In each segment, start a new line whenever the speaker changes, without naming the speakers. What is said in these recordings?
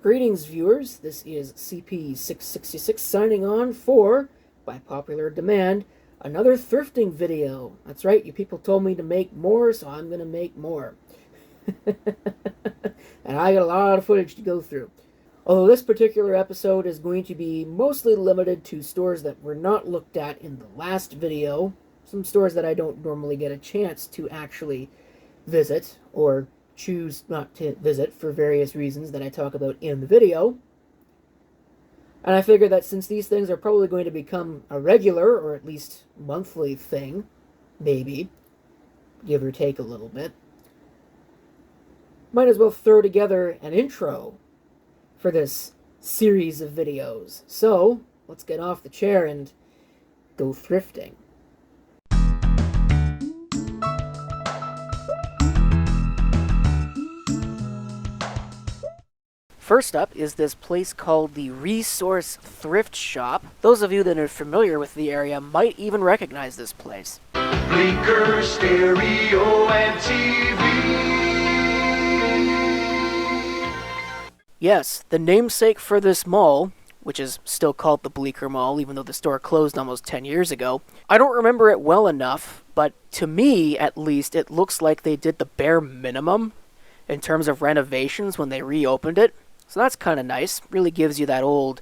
Greetings, viewers. This is CP666 signing on for, by popular demand, another thrifting video. That's right, you people told me to make more, so I'm going to make more. And I got a lot of footage to go through. Although this particular episode is going to be mostly limited to stores that were not looked at in the last video, some stores that I don't normally get a chance to actually visit, or choose not to visit for various reasons that I talk about in the video. And I figure that since these things are probably going to become a regular, or at least monthly thing, maybe, give or take a little bit, might as well throw together an intro for this series of videos. So, let's get off the chair and go thrifting. First up is this place called the Resource Thrift Shop. Those of you that are familiar with the area might even recognize this place.
Bleaker, stereo, and TV.
Yes, the namesake for this mall, which is still called the Bleaker Mall, even though the store closed almost 10 years ago. I don't remember it well enough, but to me, at least, it looks like they did the bare minimum in terms of renovations when they reopened it. So that's kind of nice. Really gives you that old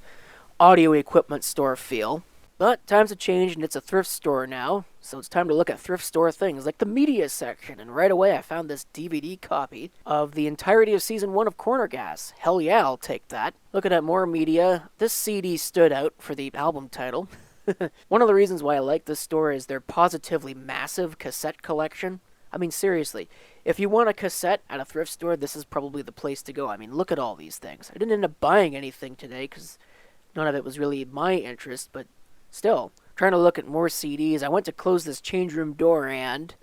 audio equipment store feel. But times have changed and it's a thrift store now, so it's time to look at thrift store things like the media section. And right away I found this DVD copy of the entirety of Season 1 of Corner Gas. Hell yeah, I'll take that. Looking at more media, this CD stood out for the album title. One of the reasons why I like this store is their positively massive cassette collection. I mean, seriously, if you want a cassette at a thrift store, this is probably the place to go. I mean, look at all these things. I didn't end up buying anything today because none of it was really my interest, but still, trying to look at more CDs. I went to close this change room door and...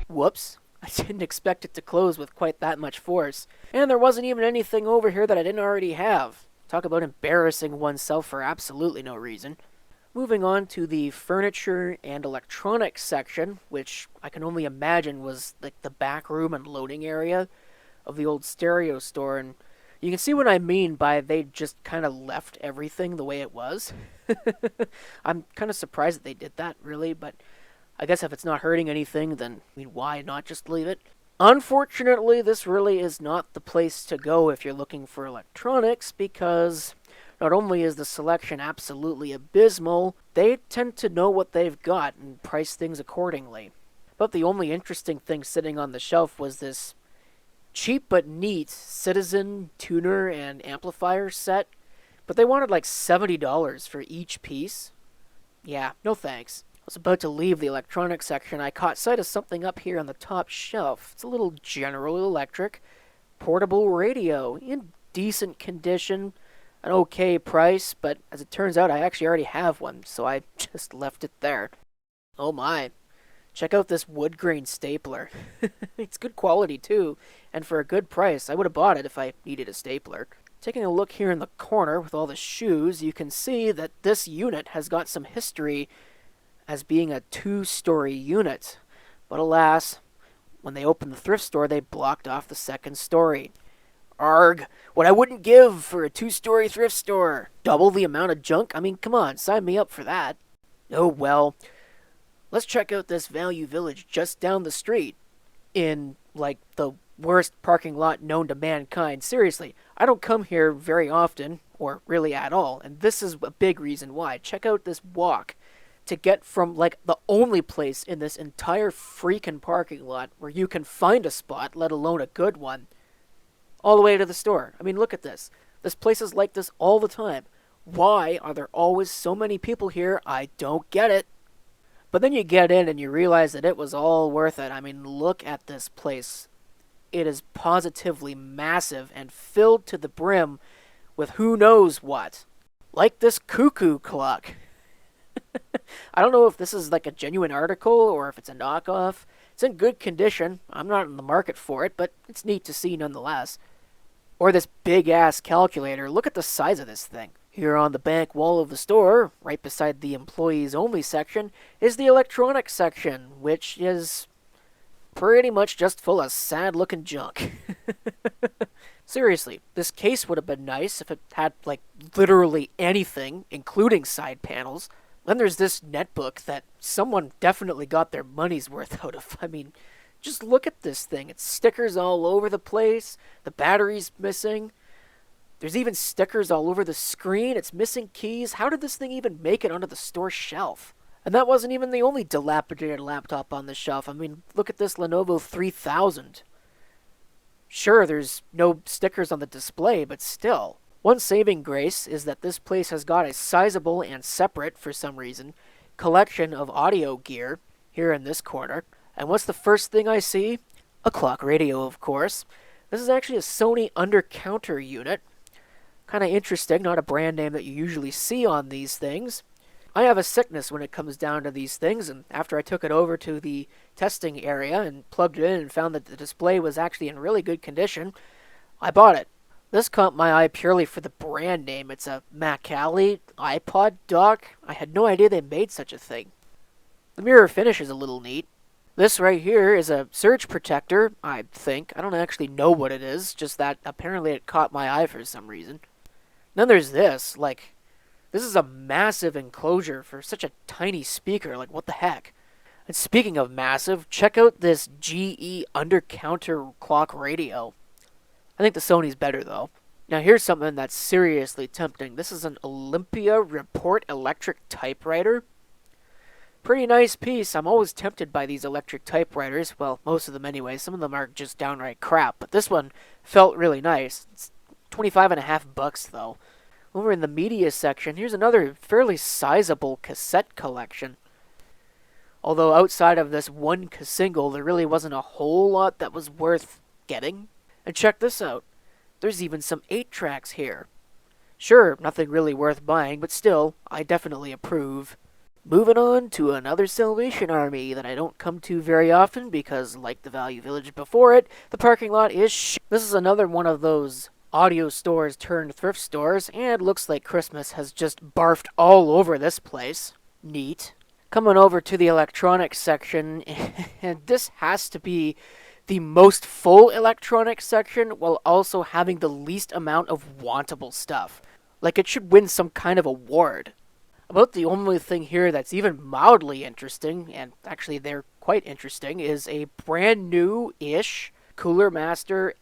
Whoops. I didn't expect it to close with quite that much force. And there wasn't even anything over here that I didn't already have. Talk about embarrassing oneself for absolutely no reason. Moving on to the furniture and electronics section, which I can only imagine was like the back room and loading area of the old stereo store, and you can see what I mean by they just kind of left everything the way it was. I'm kind of surprised that they did that, really, but I guess if it's not hurting anything, then I mean, why not just leave it? Unfortunately, this really is not the place to go if you're looking for electronics, because not only is the selection absolutely abysmal, they tend to know what they've got and price things accordingly. But the only interesting thing sitting on the shelf was this cheap but neat Citizen tuner and amplifier set, but they wanted like $70 for each piece. Yeah, no thanks. I was about to leave the electronics section. I caught sight of something up here on the top shelf. It's a little General Electric portable radio in decent condition. An okay price, but as it turns out, I actually already have one, so I just left it there. Oh my. Check out this wood grain stapler. It's good quality too, and for a good price. I would have bought it if I needed a stapler. Taking a look here in the corner with all the shoes, you can see that this unit has got some history as being a 2-story unit. But alas, when they opened the thrift store, they blocked off the second story. Arg, what I wouldn't give for a 2-story thrift store. Double the amount of junk? I mean, come on, sign me up for that. Oh well, let's check out this Value Village just down the street in, like, the worst parking lot known to mankind. Seriously, I don't come here very often, or really at all, and this is a big reason why. Check out this walk to get from, like, the only place in this entire freaking parking lot where you can find a spot, let alone a good one, all the way to the store. I mean, look at this. This place is like this all the time. Why are there always so many people here? I don't get it. But then you get in and you realize that it was all worth it. I mean, look at this place. It is positively massive and filled to the brim with who knows what. Like this cuckoo clock. I don't know if this is like a genuine article or if it's a knockoff. It's in good condition. I'm not in the market for it, but it's neat to see nonetheless. Or this big-ass calculator. Look at the size of this thing. Here on the back wall of the store, right beside the employees only section, is the electronics section, which is pretty much just full of sad-looking junk. Seriously, this case would have been nice if it had, like, literally anything, including side panels. Then there's this netbook that someone definitely got their money's worth out of. I mean, just look at this thing. It's stickers all over the place. The battery's missing. There's even stickers all over the screen. It's missing keys. How did this thing even make it onto the store shelf? And that wasn't even the only dilapidated laptop on the shelf. I mean, look at this Lenovo 3000. Sure, there's no stickers on the display, but still. One saving grace is that this place has got a sizable and separate, for some reason, collection of audio gear here in this corner. And what's the first thing I see? A clock radio, of course. This is actually a Sony under-counter unit. Kind of interesting, not a brand name that you usually see on these things. I have a sickness when it comes down to these things, and after I took it over to the testing area and plugged it in and found that the display was actually in really good condition, I bought it. This caught my eye purely for the brand name. It's a Macaulay iPod dock. I had no idea they made such a thing. The mirror finish is a little neat. This right here is a surge protector, I think. I don't actually know what it is, just that apparently it caught my eye for some reason. Then there's this, this is a massive enclosure for such a tiny speaker, what the heck? And speaking of massive, check out this GE under-counter clock radio. I think the Sony's better, though. Now here's something that's seriously tempting. This is an Olympia Report electric typewriter. Pretty nice piece. I'm always tempted by these electric typewriters. Well, most of them anyway. Some of them are just downright crap, but this one felt really nice. It's $25.50 though. Over in the media section, here's another fairly sizable cassette collection. Although outside of this one single, there really wasn't a whole lot that was worth getting. And check this out. There's even some 8-tracks here. Sure, nothing really worth buying, but still, I definitely approve. Moving on to another Salvation Army that I don't come to very often because, like the Value Village before it, the parking lot is This is another one of those audio stores turned thrift stores, and looks like Christmas has just barfed all over this place. Neat. Coming over to the electronics section, and this has to be the most full electronics section while also having the least amount of wantable stuff. Like it should win some kind of award. About the only thing here that's even mildly interesting, and actually they're quite interesting, is a brand new-ish Cooler Master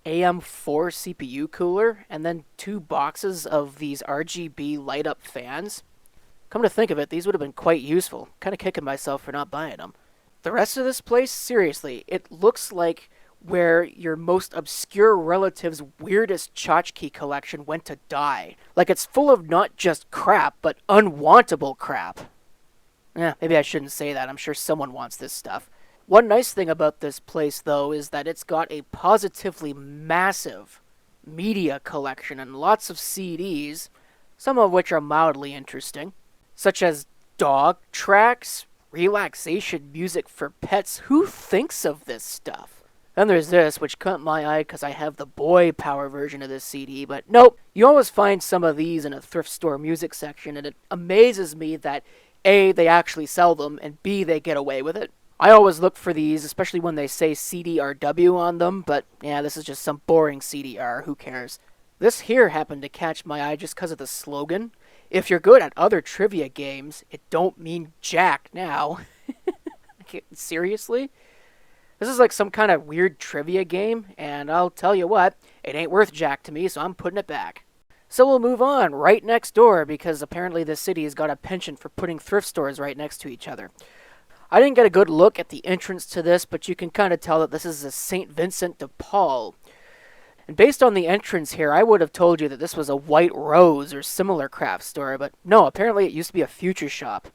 AM4 CPU cooler, and then 2 boxes of these RGB light-up fans. Come to think of it, these would have been quite useful. Kind of kicking myself for not buying them. The rest of this place, seriously, it looks like where your most obscure relative's weirdest tchotchke collection went to die. Like it's full of not just crap, but unwantable crap. Maybe I shouldn't say that. I'm sure someone wants this stuff. One nice thing about this place, though, is that it's got a positively massive media collection and lots of CDs, some of which are mildly interesting, such as dog tracks, relaxation music for pets. Who thinks of this stuff? Then there's this, which caught my eye because I have the boy power version of this CD, but nope, you always find some of these in a thrift store music section, and it amazes me that A, they actually sell them, and B, they get away with it. I always look for these, especially when they say CDRW on them, but yeah, this is just some boring CDR, who cares? This here happened to catch my eye just because of the slogan. If you're good at other trivia games, it don't mean jack now. Seriously? This is like some kind of weird trivia game, and I'll tell you what, it ain't worth jack to me, so I'm putting it back. So we'll move on right next door, because apparently this city has got a penchant for putting thrift stores right next to each other. I didn't get a good look at the entrance to this, but you can kind of tell that this is a St. Vincent de Paul. And based on the entrance here, I would have told you that this was a White Rose or similar craft store, but no, apparently it used to be a Future Shop.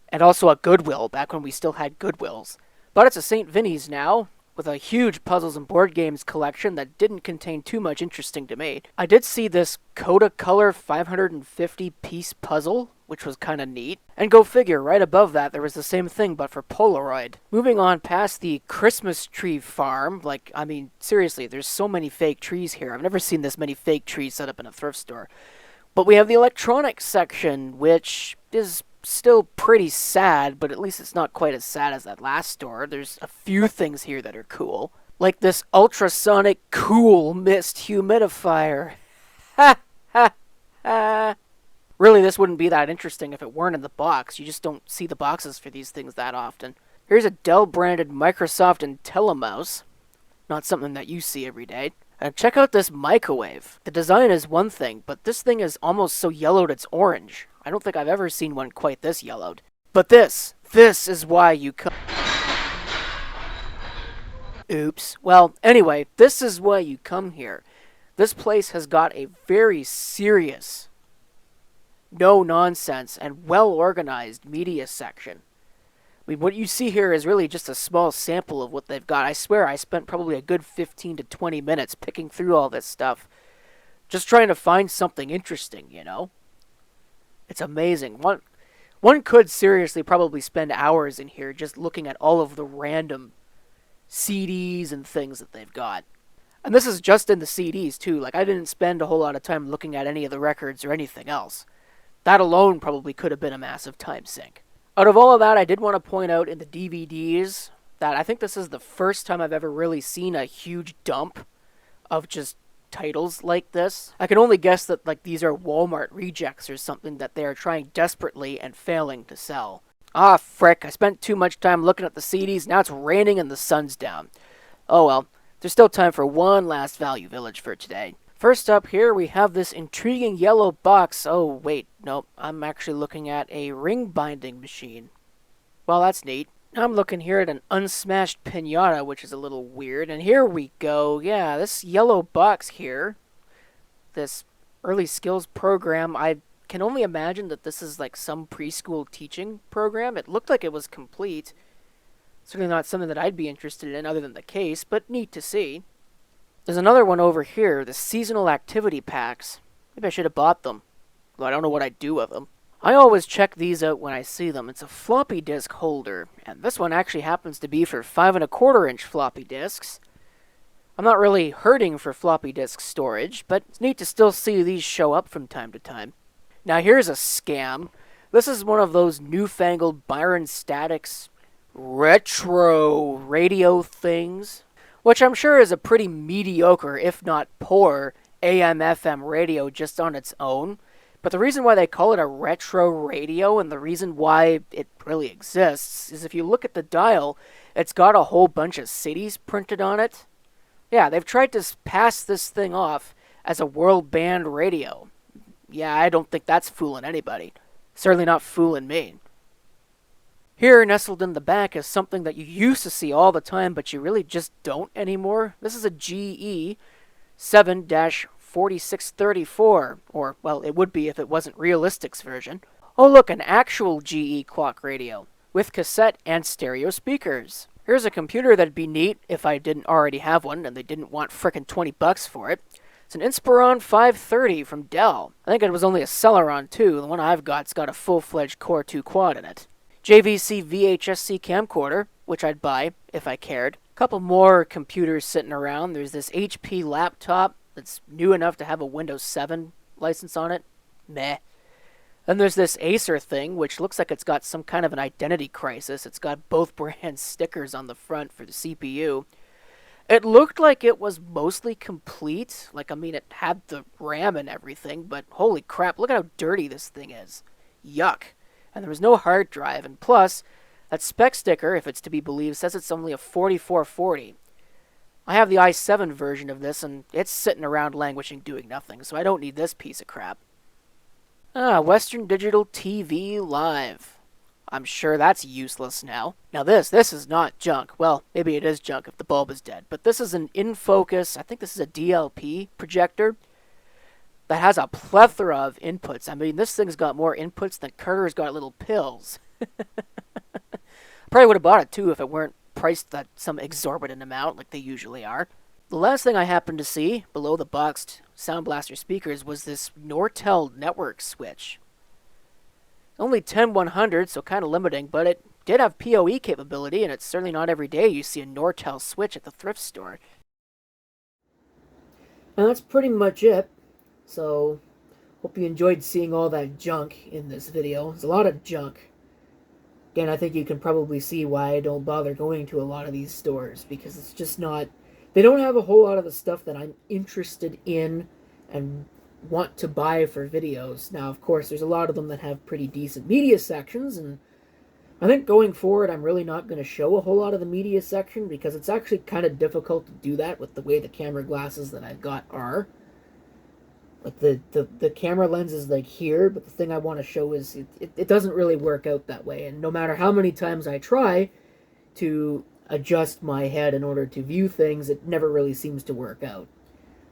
And also a Goodwill, back when we still had Goodwills. But it's a St. Vinny's now, with a huge puzzles and board games collection that didn't contain too much interesting to me. I did see this Coda Color 550-piece puzzle, which was kind of neat. And go figure, right above that there was the same thing but for Polaroid. Moving on past the Christmas tree farm, seriously, there's so many fake trees here. I've never seen this many fake trees set up in a thrift store. But we have the electronics section, which is still pretty sad, but at least it's not quite as sad as that last store. There's a few things here that are cool. Like this ultrasonic cool mist humidifier. Ha ha ha. Really, this wouldn't be that interesting if it weren't in the box. You just don't see the boxes for these things that often. Here's a Dell-branded Microsoft IntelliMouse. Not something that you see every day. And check out this microwave. The design is one thing, but this thing is almost so yellowed it's orange. I don't think I've ever seen one quite this yellowed. But this is why you come... Oops. Well, anyway, this is why you come here. This place has got a very serious, no-nonsense, and well-organized media section. I mean, what you see here is really just a small sample of what they've got. I swear I spent probably a good 15 to 20 minutes picking through all this stuff. Just trying to find something interesting, you know? It's amazing. One could seriously probably spend hours in here just looking at all of the random CDs and things that they've got. And this is just in the CDs, too. Like, I didn't spend a whole lot of time looking at any of the records or anything else. That alone probably could have been a massive time sink. Out of all of that, I did want to point out in the DVDs that I think this is the first time I've ever really seen a huge dump of just titles like this. I can only guess that like these are Walmart rejects or something that they are trying desperately and failing to sell. Ah, frick, I spent too much time looking at the CDs, now it's raining and the sun's down. Oh well, there's still time for one last Value Village for today. First up here, we have this intriguing yellow box. Oh, wait, nope. I'm actually looking at a ring binding machine. Well, that's neat. I'm looking here at an unsmashed pinata, which is a little weird. And here we go. Yeah, this yellow box here, this early skills program, I can only imagine that this is like some preschool teaching program. It looked like it was complete. Certainly not something that I'd be interested in other than the case, but neat to see. There's another one over here, the seasonal activity packs. Maybe I should have bought them, though I don't know what I'd do with them. I always check these out when I see them. It's a floppy disk holder, and this one actually happens to be for 5¼ inch floppy disks. I'm not really hurting for floppy disk storage, but it's neat to still see these show up from time to time. Now here's a scam. This is one of those newfangled Byron Statics retro radio things, which I'm sure is a pretty mediocre, if not poor, AM/FM radio just on its own. But the reason why they call it a retro radio and the reason why it really exists is if you look at the dial, it's got a whole bunch of cities printed on it. Yeah, they've tried to pass this thing off as a world band radio. Yeah, I don't think that's fooling anybody. Certainly not fooling me. Here, nestled in the back, is something that you used to see all the time, but you really just don't anymore. This is a GE 7-4634, or, well, it would be if it wasn't Realistic's version. Oh look, an actual GE clock radio, with cassette and stereo speakers. Here's a computer that'd be neat if I didn't already have one, and they didn't want frickin' $20 for it. It's an Inspiron 530 from Dell. I think it was only a Celeron too. The one I've got's got a full-fledged Core 2 quad in it. JVC VHSC camcorder, which I'd buy if I cared. A couple more computers sitting around. There's this HP laptop that's new enough to have a Windows 7 license on it. Meh. Then there's this Acer thing, which looks like it's got some kind of an identity crisis. It's got both brand stickers on the front for the CPU. It looked like it was mostly complete. Like, I mean, it had the RAM and everything, but holy crap, look at how dirty this thing is. Yuck. And there was no hard drive, and plus, that spec sticker, if it's to be believed, says it's only a 4440. I have the i7 version of this, and it's sitting around languishing doing nothing, so I don't need this piece of crap. Ah, Western Digital TV Live. I'm sure that's useless now. Now this is not junk. Well, maybe it is junk if the bulb is dead, but this is an in-focus, I think this is a DLP projector, that has a plethora of inputs. I mean, this thing's got more inputs than Carter's got little pills. Probably would have bought it, too, if it weren't priced at some exorbitant amount, like they usually are. The last thing I happened to see, below the boxed Sound Blaster speakers, was this Nortel network switch. Only 10100, so kind of limiting, but it did have PoE capability, and it's certainly not every day you see a Nortel switch at the thrift store. And that's pretty much it. So, hope you enjoyed seeing all that junk in this video. There's a lot of junk. Again, I think you can probably see why I don't bother going to a lot of these stores, because it's just not they don't have a whole lot of the stuff that I'm interested in and want to buy for videos. Now, of course, there's a lot of them that have pretty decent media sections, and I think going forward, I'm really not going to show a whole lot of the media section because it's actually kind of difficult to do that with the way the camera glasses that I've got are. Like the camera lens is like here, but the thing I want to show is it doesn't really work out that way. And no matter how many times I try to adjust my head in order to view things, it never really seems to work out.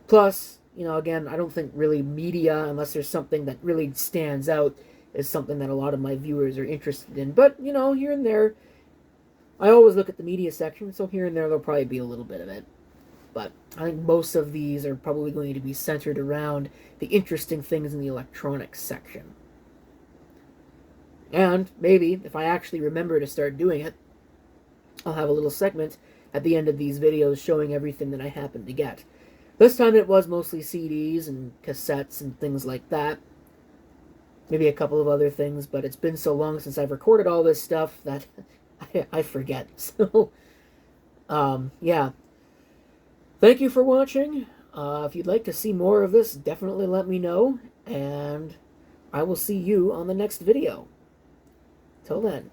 Plus, again, I don't think really media, unless there's something that really stands out, is something that a lot of my viewers are interested in. But, here and there, I always look at the media section, so here and there there'll probably be a little bit of it. But I think most of these are probably going to be centered around the interesting things in the electronics section. And maybe, if I actually remember to start doing it, I'll have a little segment at the end of these videos showing everything that I happen to get. This time it was mostly CDs and cassettes and things like that. Maybe a couple of other things, but it's been so long since I've recorded all this stuff that I forget. So, yeah. Thank you for watching. If you'd like to see more of this, definitely let me know, and I will see you on the next video. Till then.